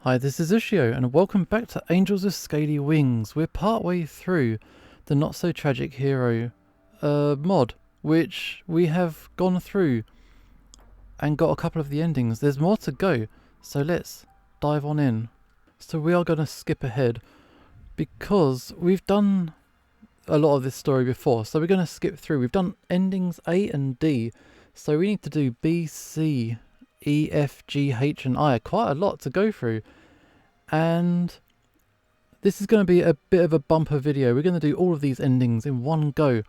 Hi, this is Ushio, and welcome back to Angels with Scaly Wings. We're partway through the Not So Tragic Hero mod, which we have gone through and got a couple of the endings. There's more to go, so let's dive on in. So we are going to skip ahead because we've done a lot of this story before, so we're going to skip through. We've done endings A and D, so we need to do B, C, E, F, G, H and I. Quite a lot to go through. And this is going to be a bit of a bumper video. We're going to do all of these endings in one go.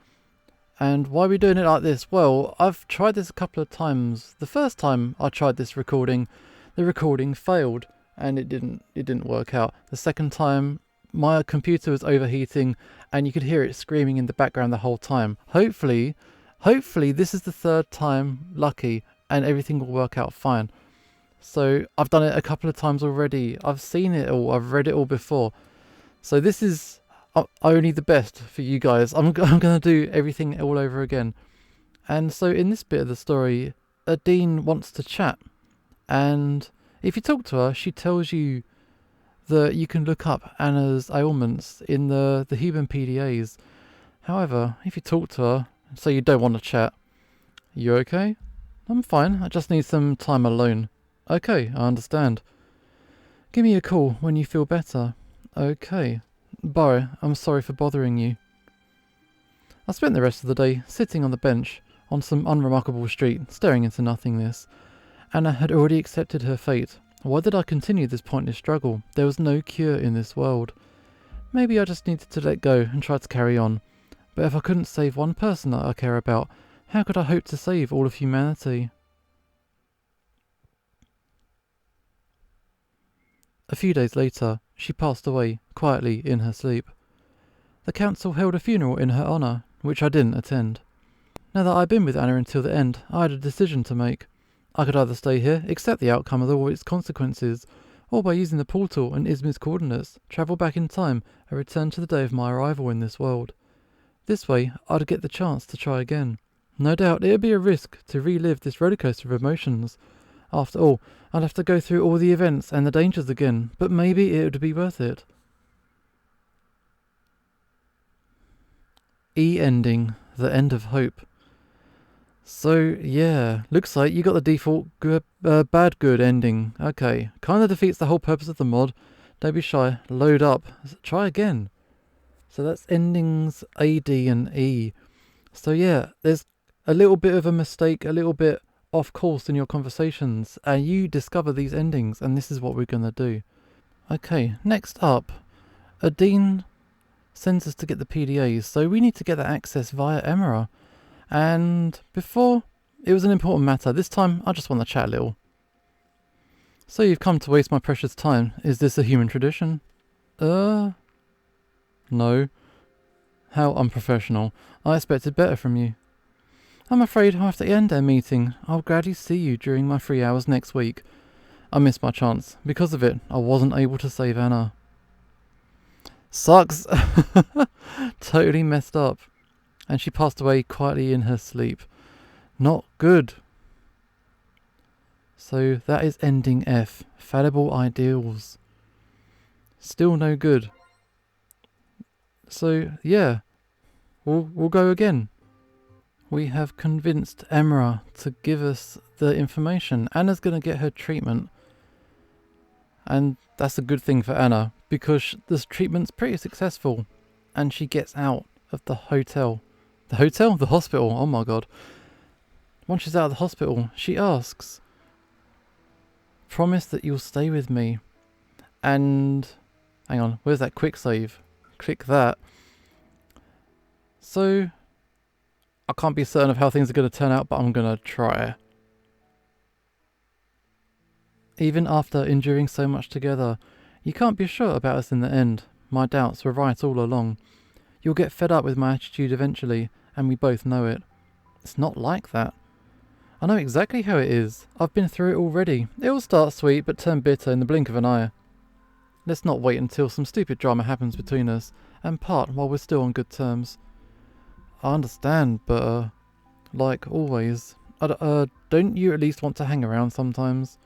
And why are we doing it like this? Well, I've tried this a couple of times. The first time I tried this recording, the recording failed and it didn't work out. The second time, my computer was overheating and you could hear it screaming in the background the whole time. Hopefully this is the third time lucky and everything will work out fine. So I've done it a couple of times already. I've seen it all. I've read it all before. So this is only the best for you guys. I'm going to do everything all over again. And so in this bit of the story, Dean wants to chat. And if you talk to her, she tells you that you can look up Anna's ailments in the human PDAs. However, if you talk to her, say you don't want to chat, you okay? I'm fine. I just need some time alone. Okay, I understand. Give me a call when you feel better. Okay. Bye, I'm sorry for bothering you. I spent the rest of the day sitting on the bench on some unremarkable street, staring into nothingness. Anna had already accepted her fate. Why did I continue this pointless struggle? There was no cure in this world. Maybe I just needed to let go and try to carry on. But if I couldn't save one person that I care about, how could I hope to save all of humanity? A few days later, she passed away, quietly in her sleep. The council held a funeral in her honour, which I didn't attend. Now that I'd been with Anna until the end, I had a decision to make. I could either stay here, accept the outcome of all its consequences, or by using the portal and Izmir's coordinates, travel back in time and return to the day of my arrival in this world. This way, I'd get the chance to try again. No doubt it would be a risk to relive this rollercoaster of emotions. After all, I'd have to go through all the events and the dangers again, but maybe it would be worth it. E ending, the end of hope. So, yeah, looks like you got the default bad good ending. Okay, kinda defeats the whole purpose of the mod. Don't be shy, load up, try again. So that's endings A, D and E. So yeah, there's a little bit of a mistake, a little bit off course in your conversations, and you discover these endings, and this is what we're going to do. Okay, next up, Dean sends us to get the PDAs, so we need to get that access via Emera. And before, it was an important matter. This time, I just want to chat a little. So you've come to waste my precious time. Is this a human tradition? No. How unprofessional. I expected better from you. I'm afraid I'll have to end our meeting. I'll gladly see you during my 3 hours next week. I missed my chance. Because of it, I wasn't able to save Anna. Sucks. Totally messed up. And she passed away quietly in her sleep. Not good. So that is ending F. Fallible ideals. Still no good. So yeah, we'll go again. We have convinced Emera to give us the information. Anna's going to get her treatment. And that's a good thing for Anna, because this treatment's pretty successful. And she gets out of the hotel. The hotel? The hospital. Oh my god. Once she's out of the hospital, she asks, promise that you'll stay with me. And hang on, where's that quick save? Click that. So I can't be certain of how things are going to turn out, but I'm going to try. Even after enduring so much together, you can't be sure about us in the end. My doubts were right all along. You'll get fed up with my attitude eventually, and we both know it. It's not like that. I know exactly how it is. I've been through it already. It will start sweet, but turn bitter in the blink of an eye. Let's not wait until some stupid drama happens between us, and part while we're still on good terms. I understand, but, like always, don't you at least want to hang around sometimes?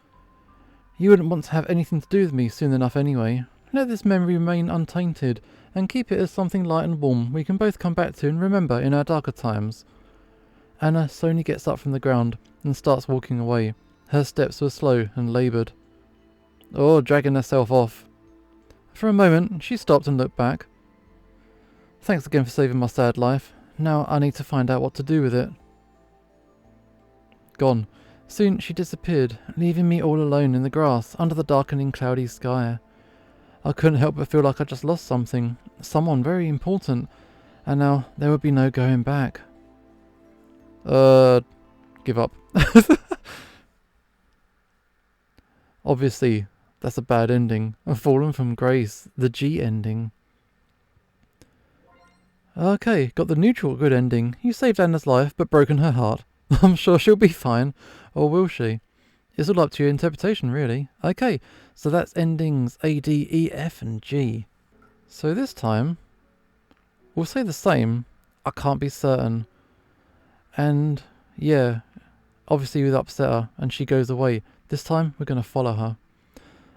You wouldn't want to have anything to do with me soon enough anyway. Let this memory remain untainted, and keep it as something light and warm we can both come back to and remember in our darker times. Anna slowly gets up from the ground and starts walking away. Her steps were slow and laboured. Or dragging herself off. For a moment, she stopped and looked back. Thanks again for saving my sad life. Now I need to find out what to do with it. Gone. Soon she disappeared, leaving me all alone in the grass under the darkening cloudy sky. I couldn't help but feel like I just lost something, someone very important, and now there would be no going back. Give up. Obviously, that's a bad ending. I've fallen from grace, the G ending. Okay, got the neutral good ending. You saved Anna's life, but broken her heart. I'm sure she'll be fine. Or will she? It's all up to your interpretation, really. Okay, so that's endings A, D, E, F, and G. So this time, we'll say the same. I can't be certain. And, yeah, obviously we've upset her, and she goes away. This time, we're going to follow her.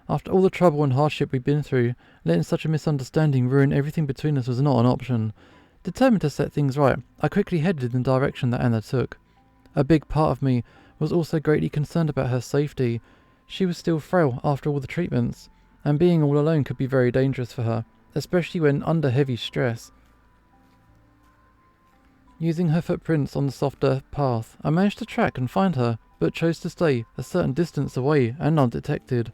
After all the trouble and hardship we've been through, letting such a misunderstanding ruin everything between us was not an option. Determined to set things right, I quickly headed in the direction that Anna took. A big part of me was also greatly concerned about her safety. She was still frail after all the treatments, and being all alone could be very dangerous for her, especially when under heavy stress. Using her footprints on the soft earth path, I managed to track and find her, but chose to stay a certain distance away and undetected.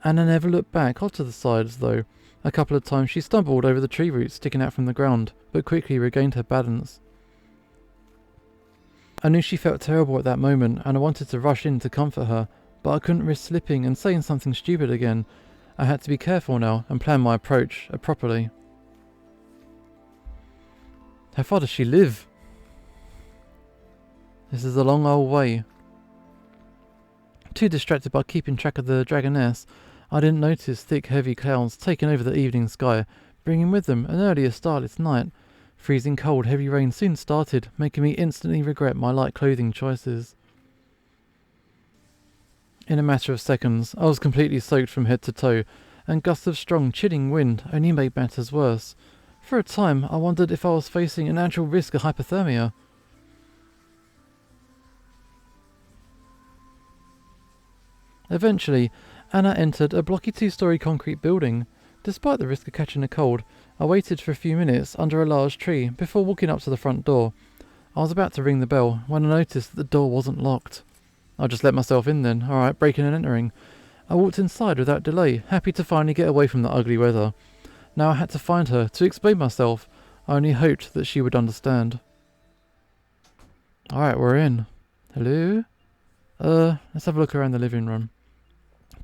Anna never looked back or to the sides, though. A couple of times she stumbled over the tree roots sticking out from the ground, but quickly regained her balance. I knew she felt terrible at that moment, and I wanted to rush in to comfort her, but I couldn't risk slipping and saying something stupid again. I had to be careful now and plan my approach properly. How far does she live? This is a long old way. Too distracted by keeping track of the dragoness, I didn't notice thick heavy clouds taking over the evening sky, bringing with them an earlier starless night. Freezing cold, heavy rain soon started, making me instantly regret my light clothing choices. In a matter of seconds, I was completely soaked from head to toe, and gusts of strong, chilling wind only made matters worse. For a time, I wondered if I was facing an actual risk of hypothermia. Eventually, Anna entered a blocky 2-story concrete building. Despite the risk of catching a cold, I waited for a few minutes under a large tree before walking up to the front door. I was about to ring the bell when I noticed that the door wasn't locked. I just let myself in then, alright, breaking and entering. I walked inside without delay, happy to finally get away from the ugly weather. Now I had to find her, to explain myself. I only hoped that she would understand. Alright, we're in. Hello? Let's have a look around the living room.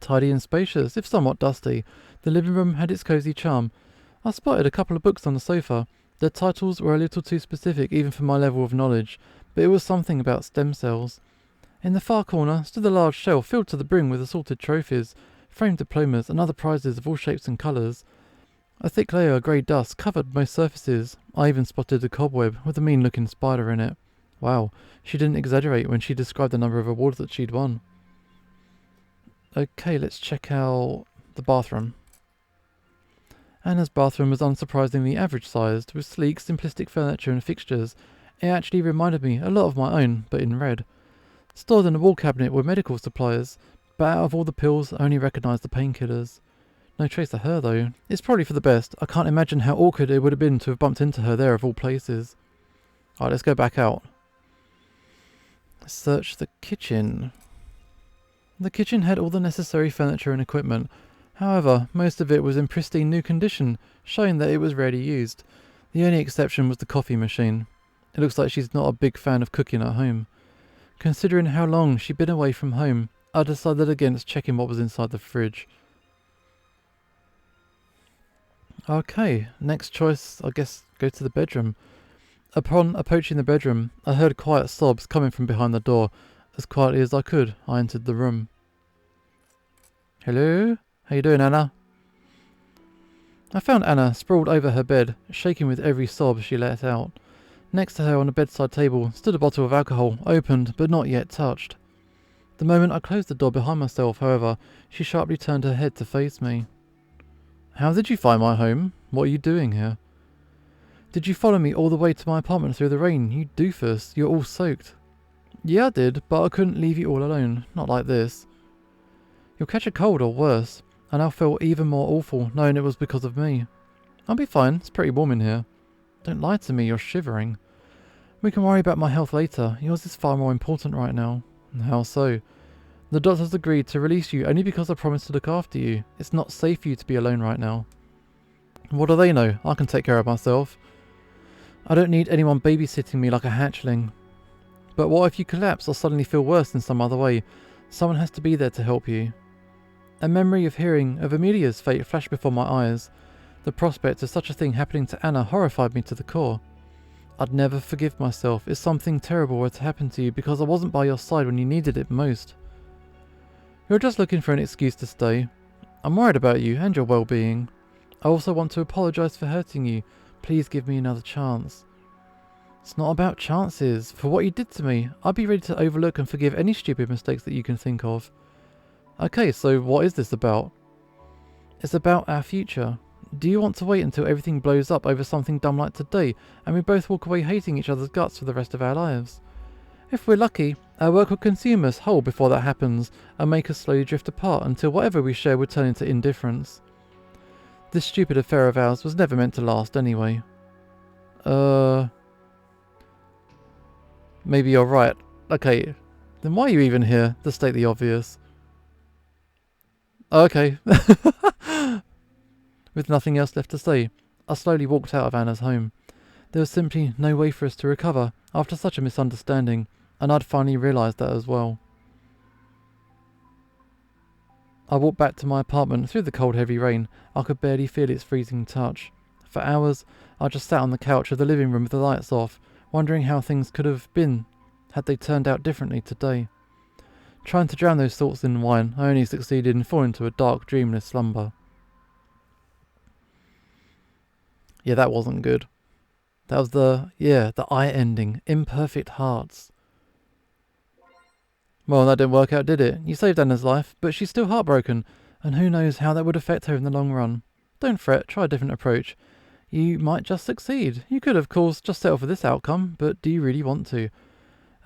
Tidy and spacious, if somewhat dusty, the living room had its cosy charm. I spotted a couple of books on the sofa. Their titles were a little too specific even for my level of knowledge, but it was something about stem cells. In the far corner stood a large shelf filled to the brim with assorted trophies, framed diplomas and other prizes of all shapes and colours. A thick layer of grey dust covered most surfaces. I even spotted a cobweb with a mean-looking spider in it. Wow, she didn't exaggerate when she described the number of awards that she'd won. Okay, let's check out the bathroom. Anna's bathroom was unsurprisingly average-sized, with sleek, simplistic furniture and fixtures. It actually reminded me a lot of my own, but in red. Stored in a wall cabinet were medical supplies, but out of all the pills, I only recognised the painkillers. No trace of her, though. It's probably for the best. I can't imagine how awkward it would have been to have bumped into her there of all places. Alright, let's go back out. Search the kitchen. The kitchen had all the necessary furniture and equipment. However, most of it was in pristine new condition, showing that it was rarely used. The only exception was the coffee machine. It looks like she's not a big fan of cooking at home. Considering how long she'd been away from home, I decided against checking what was inside the fridge. Okay, next choice, I guess, go to the bedroom. Upon approaching the bedroom, I heard quiet sobs coming from behind the door. As quietly as I could, I entered the room. Hello? How you doing, Anna? I found Anna sprawled over her bed, shaking with every sob she let out. Next to her on the bedside table stood a bottle of alcohol, opened but not yet touched. The moment I closed the door behind myself, however, she sharply turned her head to face me. How did you find my home? What are you doing here? Did you follow me all the way to my apartment through the rain? You doofus, you're all soaked. Yeah, I did, but I couldn't leave you all alone. Not like this. You'll catch a cold or worse, and I'll feel even more awful knowing it was because of me. I'll be fine, it's pretty warm in here. Don't lie to me, you're shivering. We can worry about my health later. Yours is far more important right now. How so? The doctors agreed to release you only because I promised to look after you. It's not safe for you to be alone right now. What do they know? I can take care of myself. I don't need anyone babysitting me like a hatchling. But what if you collapse or suddenly feel worse in some other way? Someone has to be there to help you. A memory of hearing of Amelia's fate flashed before my eyes. The prospect of such a thing happening to Anna horrified me to the core. I'd never forgive myself if something terrible were to happen to you because I wasn't by your side when you needed it most. You're just looking for an excuse to stay. I'm worried about you and your well-being. I also want to apologise for hurting you. Please give me another chance. It's not about chances. For what you did to me, I'd be ready to overlook and forgive any stupid mistakes that you can think of. Okay, so what is this about? It's about our future. Do you want to wait until everything blows up over something dumb like today, and we both walk away hating each other's guts for the rest of our lives? If we're lucky, our work will consume us whole before that happens, and make us slowly drift apart until whatever we share would turn into indifference. This stupid affair of ours was never meant to last anyway. Maybe you're right. Okay, then why are you even here, to state the obvious? Okay. With nothing else left to say, I slowly walked out of Anna's home. There was simply no way for us to recover after such a misunderstanding, and I'd finally realised that as well. I walked back to my apartment through the cold heavy rain. I could barely feel its freezing touch. For hours, I just sat on the couch of the living room with the lights off, wondering how things could have been had they turned out differently today. Trying to drown those thoughts in wine, I only succeeded in falling into a dark, dreamless slumber. Yeah, that wasn't good. That was the I ending. Imperfect hearts. Well, that didn't work out, did it? You saved Anna's life, but she's still heartbroken, and who knows how that would affect her in the long run. Don't fret, try a different approach. You might just succeed. You could, of course, just settle for this outcome, but do you really want to?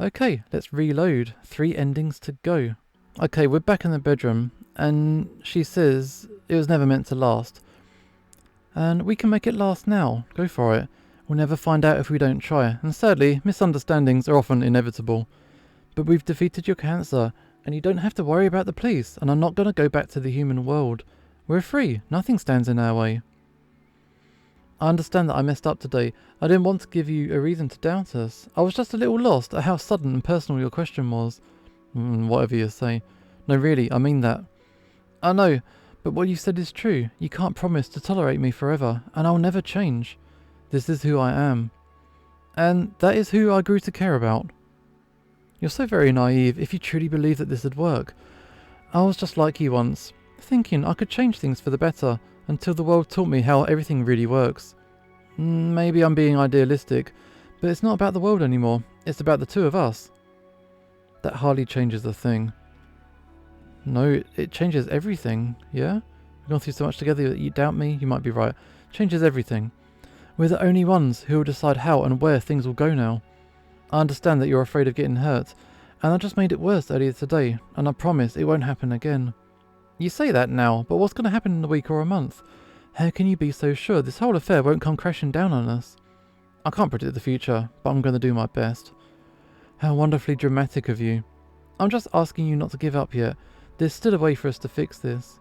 Okay, let's reload. 3 endings to go. Okay, we're back in the bedroom, and she says it was never meant to last. And we can make it last now. Go for it. We'll never find out if we don't try, and sadly, misunderstandings are often inevitable. But we've defeated your cancer, and you don't have to worry about the police, and I'm not going to go back to the human world. We're free. Nothing stands in our way. I understand that I messed up today. I didn't want to give you a reason to doubt us. I was just a little lost at how sudden and personal your question was. Whatever you say. No, really, I mean that. I know, but what you said is true. You can't promise to tolerate me forever, and I'll never change. This is who I am. And that is who I grew to care about. You're so very naive if you truly believe that this would work. I was just like you once, thinking I could change things for the better, until the world taught me how everything really works. Maybe I'm being idealistic, but it's not about the world anymore. It's about the two of us. That hardly changes a thing. No, it changes everything, yeah? We've gone through so much together that you doubt me, you might be right. Changes everything. We're the only ones who will decide how and where things will go now. I understand that you're afraid of getting hurt, and I just made it worse earlier today, and I promise it won't happen again. You say that now, but what's going to happen in a week or a month? How can you be so sure this whole affair won't come crashing down on us? I can't predict the future, but I'm going to do my best. How wonderfully dramatic of you. I'm just asking you not to give up yet. There's still a way for us to fix this.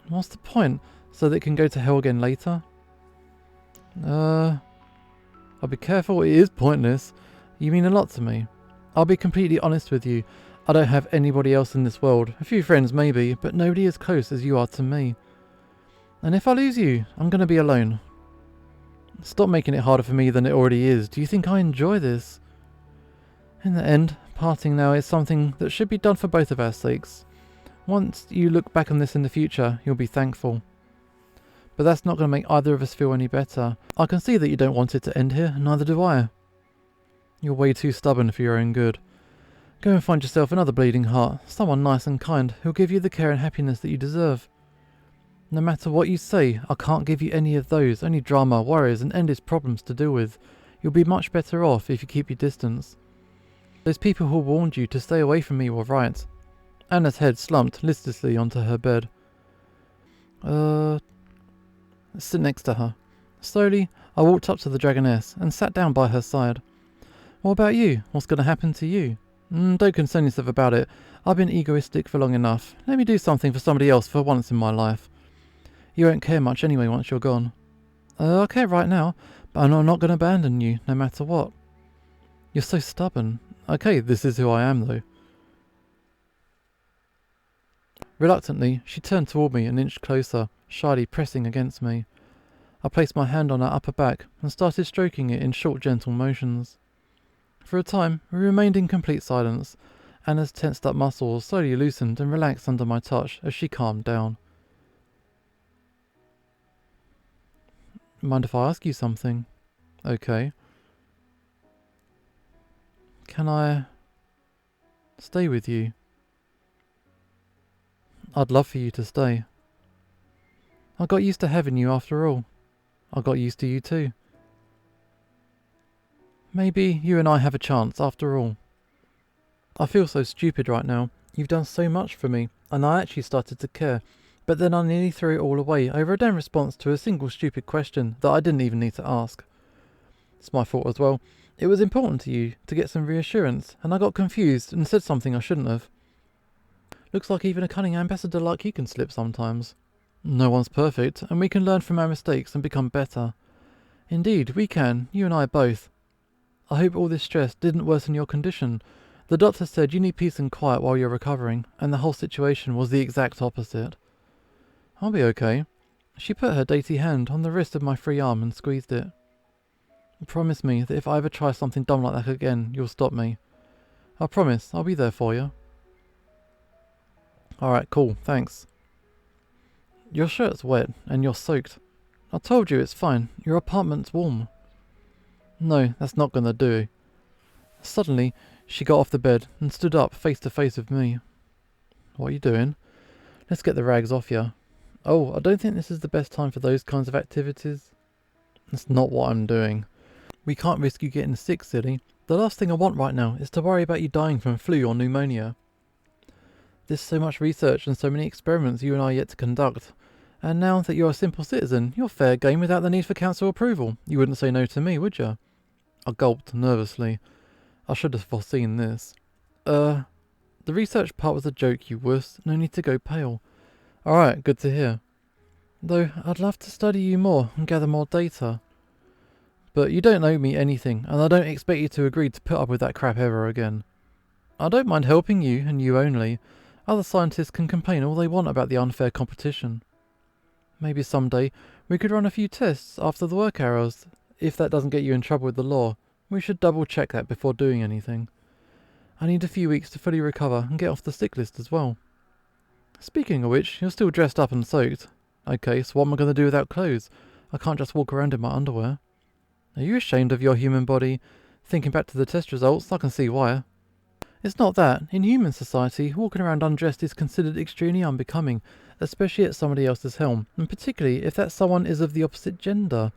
What's the point? So that it can go to hell again later? I'll be careful, it is pointless. You mean a lot to me. I'll be completely honest with you. I don't have anybody else in this world. A few friends maybe, but nobody as close as you are to me. And if I lose you, I'm going to be alone. Stop making it harder for me than it already is. Do you think I enjoy this? In the end, parting now is something that should be done for both of our sakes. Once you look back on this in the future, you'll be thankful. But that's not going to make either of us feel any better. I can see that you don't want it to end here, neither do I. You're way too stubborn for your own good. Go and find yourself another bleeding heart, someone nice and kind, who'll give you the care and happiness that you deserve. No matter what you say, I can't give you any of those, only drama, worries and endless problems to deal with. You'll be much better off if you keep your distance. Those people who warned you to stay away from me were right. Anna's head slumped listlessly onto her bed. Sit next to her. Slowly, I walked up to the Dragoness and sat down by her side. What about you? What's going to happen to you? Don't concern yourself about it. I've been egoistic for long enough. Let me do something for somebody else for once in my life. You won't care much anyway once you're gone. I care right now, but I'm not going to abandon you, no matter what. You're so stubborn. Okay, this is who I am, though. Reluctantly, she turned toward me and inched closer, shyly pressing against me. I placed my hand on her upper back and started stroking it in short, gentle motions. For a time, we remained in complete silence. Anna's tensed-up muscles slowly loosened and relaxed under my touch as she calmed down. Mind if I ask you something? Okay. Can I stay with you? I'd love for you to stay. I got used to having you after all. I got used to you too. Maybe you and I have a chance after all. I feel so stupid right now. You've done so much for me, and I actually started to care. But then I nearly threw it all away over a damn response to a single stupid question that I didn't even need to ask. It's my fault as well. It was important to you to get some reassurance, and I got confused and said something I shouldn't have. Looks like even a cunning ambassador like you can slip sometimes. No one's perfect, and we can learn from our mistakes and become better. Indeed, we can, you and I both. I hope all this stress didn't worsen your condition. The doctor said you need peace and quiet while you're recovering, and the whole situation was the exact opposite. I'll be okay. She put her dainty hand on the wrist of my free arm and squeezed it. Promise me that if I ever try something dumb like that again, you'll stop me. I promise, I'll be there for you. Alright, cool, thanks. Your shirt's wet, and you're soaked. I told you it's fine, your apartment's warm. No, that's not gonna do. Suddenly, she got off the bed and stood up face to face with me. What are you doing? Let's get the rags off you. Oh, I don't think this is the best time for those kinds of activities. That's not what I'm doing. We can't risk you getting sick, silly. The last thing I want right now is to worry about you dying from flu or pneumonia. There's so much research and so many experiments you and I are yet to conduct. And now that you're a simple citizen, you're fair game without the need for council approval. You wouldn't say no to me, would you? I gulped nervously. I should have foreseen this. The research part was a joke, you wuss. No need to go pale. Alright, good to hear. Though, I'd love to study you more and gather more data. But you don't owe me anything, and I don't expect you to agree to put up with that crap ever again. I don't mind helping you, and you only. Other scientists can complain all they want about the unfair competition. Maybe someday we could run a few tests after the work hours. If that doesn't get you in trouble with the law, we should double check that before doing anything. I need a few weeks to fully recover and get off the sick list as well. Speaking of which, you're still dressed up and soaked. Okay, so what am I going to do without clothes? I can't just walk around in my underwear. Are you ashamed of your human body? Thinking back to the test results, I can see why. It's not that. In human society, walking around undressed is considered extremely unbecoming, especially at somebody else's helm, and particularly if that someone is of the opposite gender.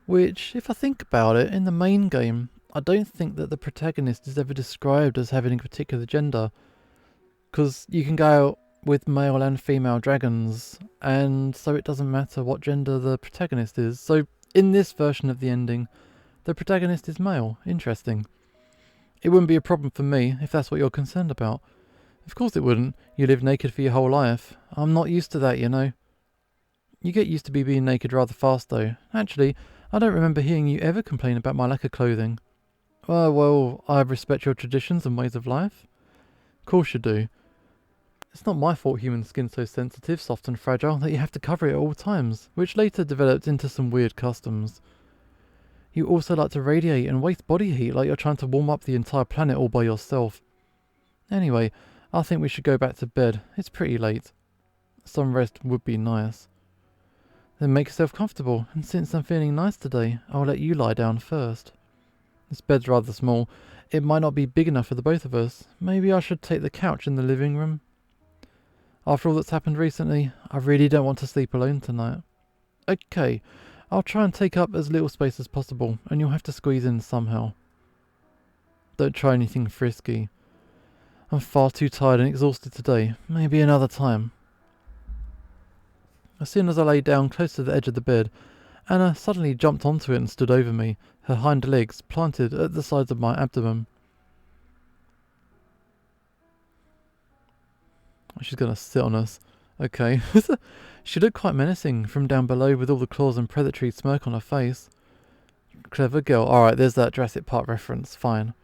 Which, if I think about it, in the main game, I don't think that the protagonist is ever described as having a particular gender. Because you can go out with male and female dragons, and so it doesn't matter what gender the protagonist is. So, in this version of the ending, the protagonist is male. Interesting. It wouldn't be a problem for me, if that's what you're concerned about. Of course it wouldn't. You live naked for your whole life. I'm not used to that, you know. You get used to me being naked rather fast, though. Actually, I don't remember hearing you ever complain about my lack of clothing. Well, I respect your traditions and ways of life. Of course you do. It's not my fault human skin's so sensitive, soft and fragile that you have to cover it at all times, which later developed into some weird customs. You also like to radiate and waste body heat like you're trying to warm up the entire planet all by yourself. Anyway, I think we should go back to bed. It's pretty late. Some rest would be nice. Then make yourself comfortable, and since I'm feeling nice today, I'll let you lie down first. This bed's rather small. It might not be big enough for the both of us. Maybe I should take the couch in the living room. After all that's happened recently, I really don't want to sleep alone tonight. Okay, I'll try and take up as little space as possible, and you'll have to squeeze in somehow. Don't try anything frisky. I'm far too tired and exhausted today. Maybe another time. As soon as I lay down close to the edge of the bed, Anna suddenly jumped onto it and stood over me, her hind legs planted at the sides of my abdomen. She's gonna sit on us. Okay. She looked quite menacing from down below with all the claws and predatory smirk on her face. Clever girl. Alright, there's that Jurassic Park reference. Fine.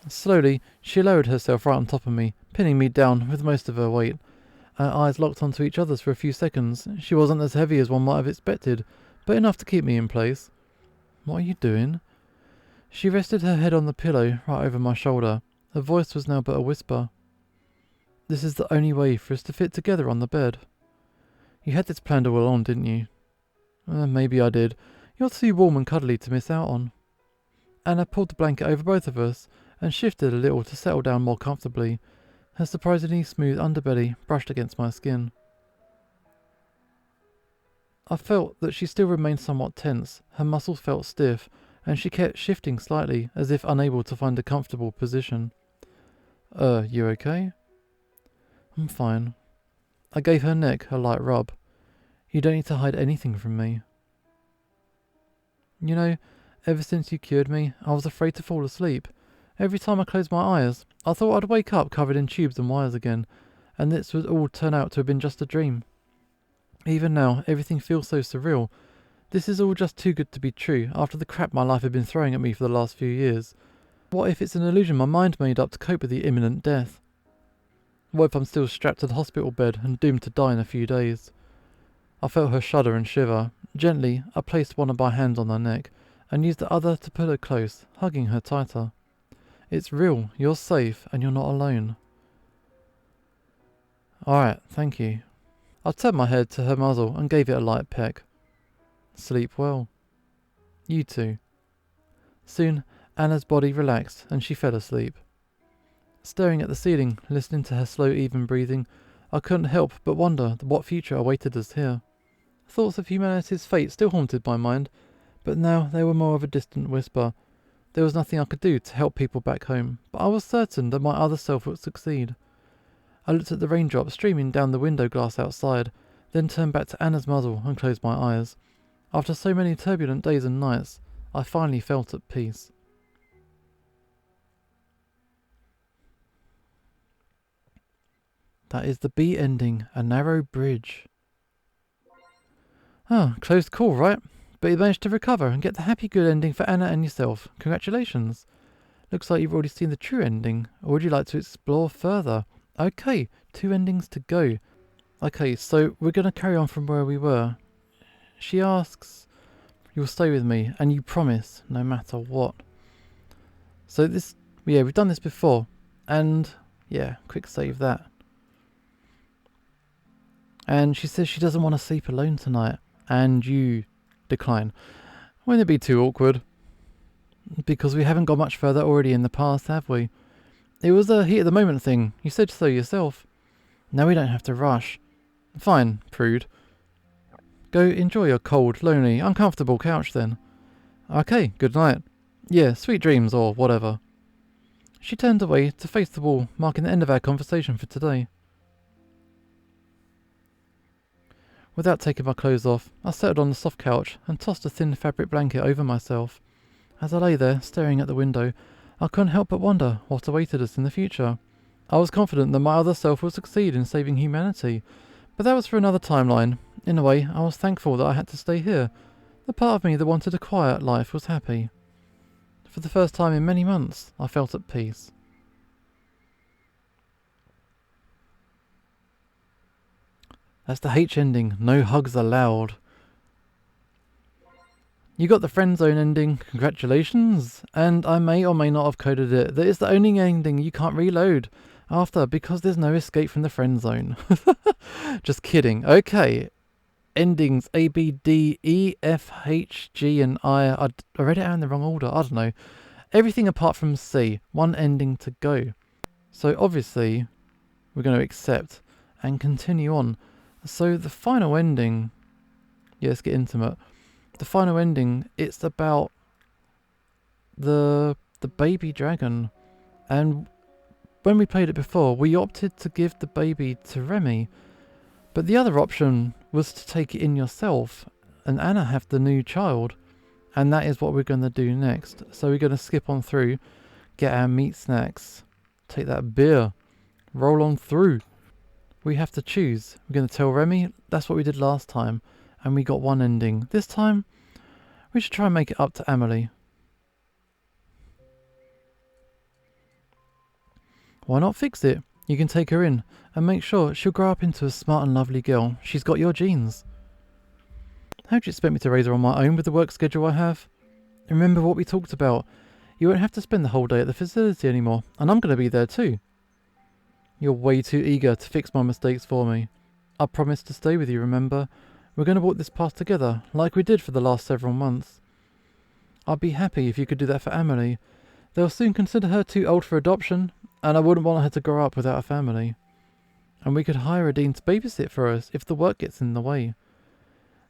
Slowly, she lowered herself right on top of me, pinning me down with most of her weight. Our eyes locked onto each other's for a few seconds. She wasn't as heavy as one might have expected, but enough to keep me in place. What are you doing? She rested her head on the pillow right over my shoulder. Her voice was now but a whisper. This is the only way for us to fit together on the bed. You had this planned all along, didn't you? Maybe I did. You're too warm and cuddly to miss out on. Anna pulled the blanket over both of us and shifted a little to settle down more comfortably. Her surprisingly smooth underbelly brushed against my skin. I felt that she still remained somewhat tense. Her muscles felt stiff, and she kept shifting slightly, as if unable to find a comfortable position. You okay? I'm fine. I gave her neck a light rub. You don't need to hide anything from me. You know, ever since you cured me, I was afraid to fall asleep. Every time I closed my eyes, I thought I'd wake up covered in tubes and wires again, and this would all turn out to have been just a dream. Even now, everything feels so surreal. This is all just too good to be true, after the crap my life had been throwing at me for the last few years. What if it's an illusion my mind made up to cope with the imminent death? What if I'm still strapped to the hospital bed and doomed to die in a few days? I felt her shudder and shiver. Gently, I placed one of my hands on her neck, and used the other to pull her close, hugging her tighter. It's real, you're safe, and you're not alone. Alright, thank you. I turned my head to her muzzle and gave it a light peck. Sleep well. You too. Soon, Anna's body relaxed and she fell asleep. Staring at the ceiling, listening to her slow, even breathing, I couldn't help but wonder what future awaited us here. Thoughts of humanity's fate still haunted my mind, but now they were more of a distant whisper. There was nothing I could do to help people back home, but I was certain that my other self would succeed. I looked at the raindrops streaming down the window glass outside, then turned back to Anna's muzzle and closed my eyes. After so many turbulent days and nights, I finally felt at peace. That is the B ending, a narrow bridge. Close call, right? But you managed to recover and get the happy good ending for Anna and yourself. Congratulations. Looks like you've already seen the true ending, or would you like to explore further? Okay, 2 endings to go. Okay, so we're going to carry on from where we were. She asks, you'll stay with me, and you promise, no matter what. So we've done this before, and yeah, quick save that. And she says she doesn't want to sleep alone tonight, and you decline. Wouldn't it be too awkward? Because we haven't got much further already in the past, have we? It was a heat of the moment thing. You said so yourself. Now we don't have to rush. Fine, prude. Go enjoy your cold, lonely, uncomfortable couch then. Okay, good night. Yeah, sweet dreams or whatever. She turned away to face the wall, marking the end of our conversation for today. Without taking my clothes off, I settled on the soft couch and tossed a thin fabric blanket over myself. As I lay there, staring at the window, I couldn't help but wonder what awaited us in the future. I was confident that my other self would succeed in saving humanity, but that was for another timeline. In a way, I was thankful that I had to stay here. The part of me that wanted a quiet life was happy. For the first time in many months, I felt at peace. That's the H ending. No hugs allowed. You got the friend zone ending. Congratulations. And I may or may not have coded it. That is the only ending you can't reload after because there's no escape from the friend zone. Just kidding. Okay. endings A, B, D, E, F, H, G, and I. I read it out in the wrong order. I don't know. Everything apart from C. One ending to go. So obviously, we're going to accept and continue on. So the final ending... Yeah, let's get intimate. The final ending, it's about the baby dragon. And when we played it before, we opted to give the baby to Remy. But the other option was to take it in yourself and Anna have the new child. And that is what we're going to do next. So we're going to skip on through, get our meat snacks, take that beer, roll on through. We have to choose. We're going to tell Remy, that's what we did last time. And we got one ending. This time, we should try and make it up to Emily. Why not fix it? You can take her in and make sure she'll grow up into a smart and lovely girl. She's got your genes. How do you expect me to raise her on my own with the work schedule I have? Remember what we talked about. You won't have to spend the whole day at the facility anymore, and I'm going to be there too. You're way too eager to fix my mistakes for me. I promised to stay with you, remember? We're going to walk this path together, like we did for the last several months. I'd be happy if you could do that for Emily. They'll soon consider her too old for adoption, and I wouldn't want her to grow up without a family. And we could hire a dean to babysit for us if the work gets in the way.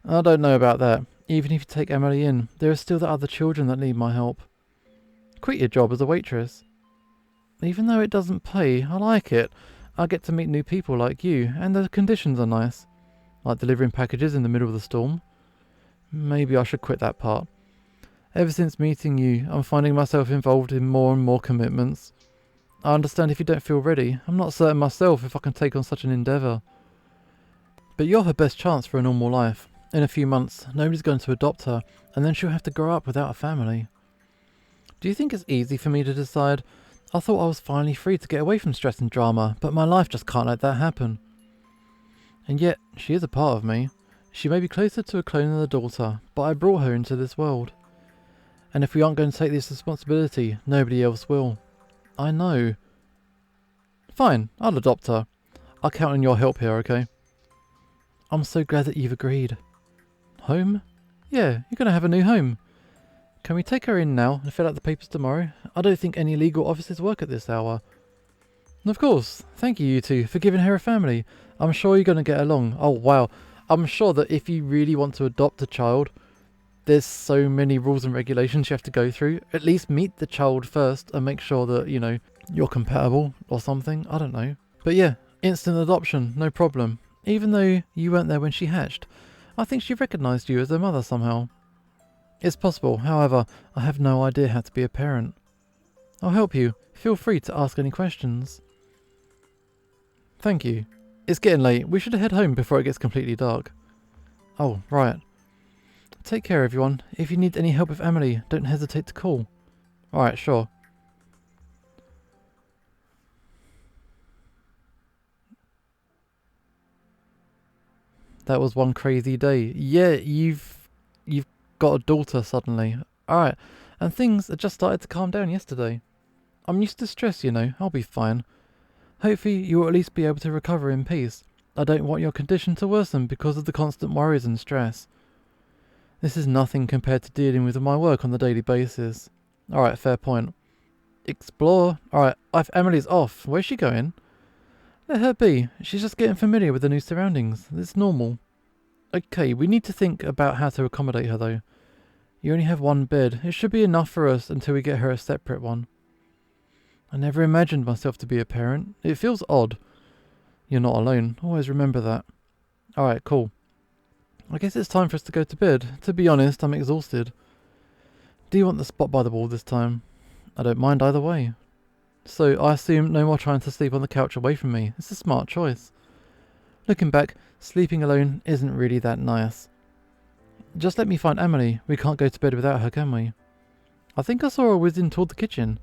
I don't know about that. Even if you take Emily in, there are still the other children that need my help. Quit your job as a waitress. Even though it doesn't pay, I like it. I get to meet new people like you, and the conditions are nice. Like delivering packages in the middle of the storm. Maybe I should quit that part. Ever since meeting you, I'm finding myself involved in more and more commitments. I understand if you don't feel ready. I'm not certain myself if I can take on such an endeavour. But you're her best chance for a normal life. In a few months, nobody's going to adopt her, and then she'll have to grow up without a family. Do you think it's easy for me to decide? I thought I was finally free to get away from stress and drama, but my life just can't let that happen. And yet, she is a part of me. She may be closer to a clone than a daughter, but I brought her into this world. And if we aren't going to take this responsibility, nobody else will. I know. Fine, I'll adopt her. I'll count on your help here, okay? I'm so glad that you've agreed. Home? Yeah, you're going to have a new home. Can we take her in now and fill out the papers tomorrow? I don't think any legal offices work at this hour. Of course. Thank you two for giving her a family. I'm sure you're going to get along. Oh wow. I'm sure that if you really want to adopt a child, there's so many rules and regulations you have to go through. At least meet the child first and make sure that, you know, you're compatible or something. I don't know. But yeah, instant adoption, no problem. Even though you weren't there when she hatched, I think she recognised you as her mother somehow. It's possible, however, I have no idea how to be a parent. I'll help you. Feel free to ask any questions. Thank you. It's getting late. We should head home before it gets completely dark. Oh, right. Take care, everyone. If you need any help with Emily, don't hesitate to call. Alright, sure. That was one crazy day. Yeah, you've got a daughter suddenly. Alright, and things had just started to calm down yesterday. I'm used to stress, you know. I'll be fine. Hopefully you will at least be able to recover in peace. I don't want your condition to worsen because of the constant worries and stress. This is nothing compared to dealing with my work on a daily basis. Alright, fair point. Explore. Alright, if Emily's off, where's she going? Let her be. She's just getting familiar with the new surroundings. It's normal. Okay, we need to think about how to accommodate her though. You only have one bed. It should be enough for us until we get her a separate one. I never imagined myself to be a parent. It feels odd. You're not alone. Always remember that. Alright, cool. I guess it's time for us to go to bed. To be honest, I'm exhausted. Do you want the spot by the wall this time? I don't mind either way. So, I assume no more trying to sleep on the couch away from me. It's a smart choice. Looking back, sleeping alone isn't really that nice. Just let me find Emily. We can't go to bed without her, can we? I think I saw her whizzing toward the kitchen.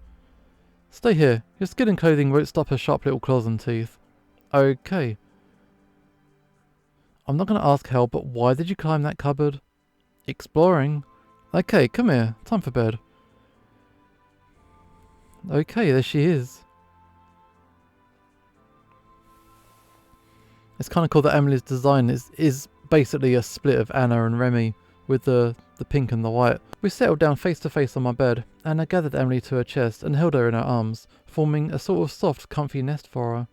Stay here. Your skin and clothing won't stop her sharp little claws and teeth. Okay. I'm not going to ask how, but why did you climb that cupboard? Exploring. Okay, come here. Time for bed. Okay, there she is. It's kind of cool that Emily's design is basically a split of Anna and Remy with the pink and the white. We settled down face to face on my bed. Anna gathered Emily to her chest and held her in her arms, forming a sort of soft, comfy nest for her.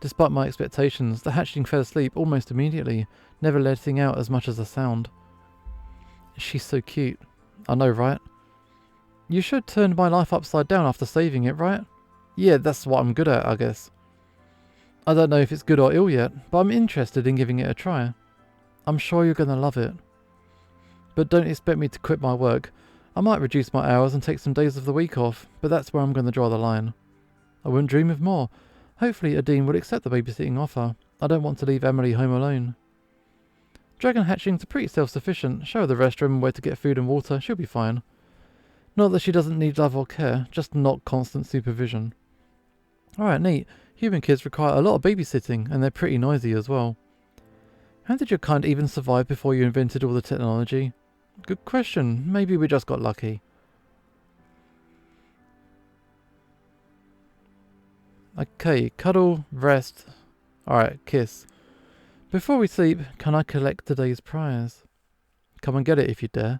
Despite my expectations, the hatchling fell asleep almost immediately, never letting out as much as a sound. She's so cute. I know, right? You should turn my life upside down after saving it, right? Yeah, that's what I'm good at, I guess. I don't know if it's good or ill yet, but I'm interested in giving it a try. I'm sure you're gonna love it. But don't expect me to quit my work. I might reduce my hours and take some days of the week off, but that's where I'm gonna draw the line. I wouldn't dream of more. Hopefully Adine will accept the babysitting offer. I don't want to leave Emily home alone. Dragon hatchlings are pretty self-sufficient. Show her the restroom and where to get food and water. She'll be fine. Not that she doesn't need love or care, just not constant supervision. Alright, neat. Human kids require a lot of babysitting, and they're pretty noisy as well. How did your kind even survive before you invented all the technology? Good question. Maybe we just got lucky. Okay, cuddle, rest. Alright, kiss. Before we sleep, can I collect today's prize? Come and get it if you dare.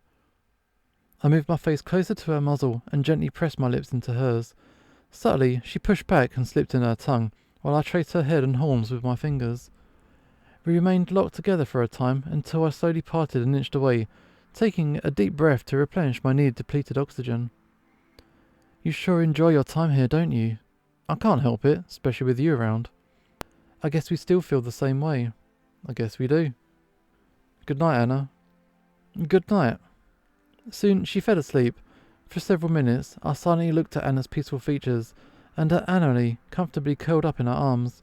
I moved my face closer to her muzzle and gently pressed my lips into hers. Subtly, she pushed back and slipped in her tongue, while I traced her head and horns with my fingers. We remained locked together for a time until I slowly parted and inched away, taking a deep breath to replenish my need-depleted oxygen. You sure enjoy your time here, don't you? I can't help it, especially with you around. I guess we still feel the same way. I guess we do. Good night, Anna. Good night. Soon she fell asleep. For several minutes, I silently looked at Anna's peaceful features, and at Annalie, comfortably curled up in her arms.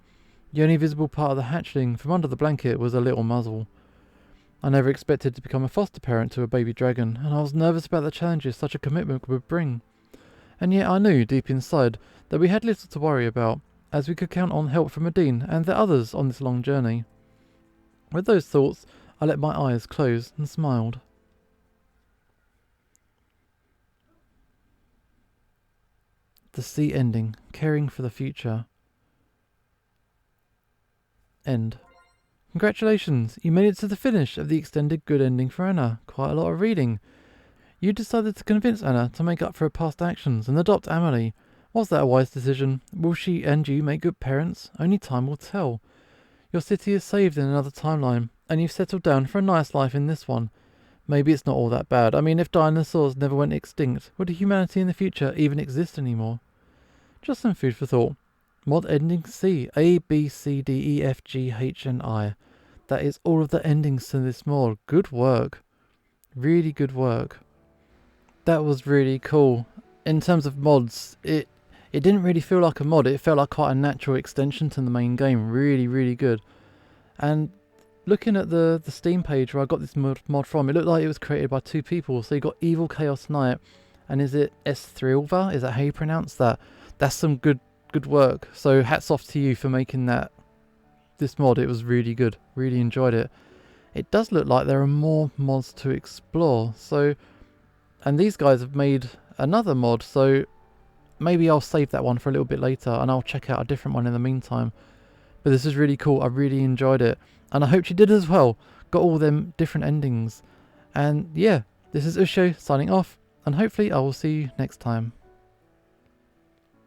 The only visible part of the hatchling from under the blanket was a little muzzle. I never expected to become a foster parent to a baby dragon, and I was nervous about the challenges such a commitment would bring. And yet I knew, deep inside, that we had little to worry about, as we could count on help from Adine and the others on this long journey. With those thoughts, I let my eyes close and smiled. The sea ending, caring for the future. End. Congratulations, you made it to the finish of the extended good ending for Anna. Quite a lot of reading. You decided to convince Anna to make up for her past actions and adopt Amelie. Was that a wise decision? Will she and you make good parents? Only time will tell. Your city is saved in another timeline, and you've settled down for a nice life in this one. Maybe it's not all that bad. I mean, if dinosaurs never went extinct, would humanity in the future even exist anymore? Just some food for thought. Mod ending C. A, B, C, D, E, F, G, H, and I. That is all of the endings to this mod. Good work. Really good work. That was really cool. In terms of mods, it didn't really feel like a mod. It felt like quite a natural extension to the main game. Really, really good. And looking at the Steam page where I got this mod from, it looked like it was created by two people. So you got Evil Chaos Knight, and is it S3ilva? Is that how you pronounce that? That's some good work. So hats off to you for making this mod. It was really good. Really enjoyed it. It does look like there are more mods to explore. So, and these guys have made another mod. So maybe I'll save that one for a little bit later, and I'll check out a different one in the meantime. But this is really cool. I really enjoyed it, and I hope you did as well. Got all them different endings. And yeah, this is Usho signing off, and hopefully I will see you next time.